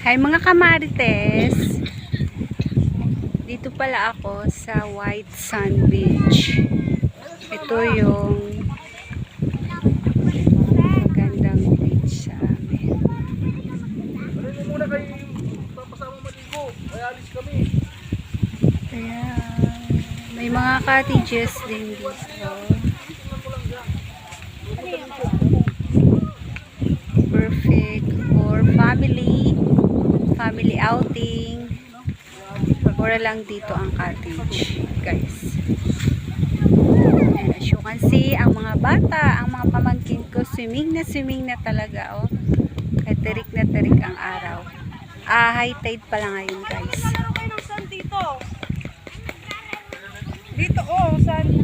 Hi mga kamarites! Dito pala ako sa White Sand Beach. Ito yung magandang beach sa amin. Muna kayo papasama maligo. Ay alis kami. Kaya may mga cottages din dito. Perfect for family outing. Mura lang dito ang cottage, guys. And as you can see, ang mga bata, ang mga pamangkin ko, swimming na talaga, oh. Kaya terik na terik ang araw. High tide pala ngayon, guys. Dito, oh, saan?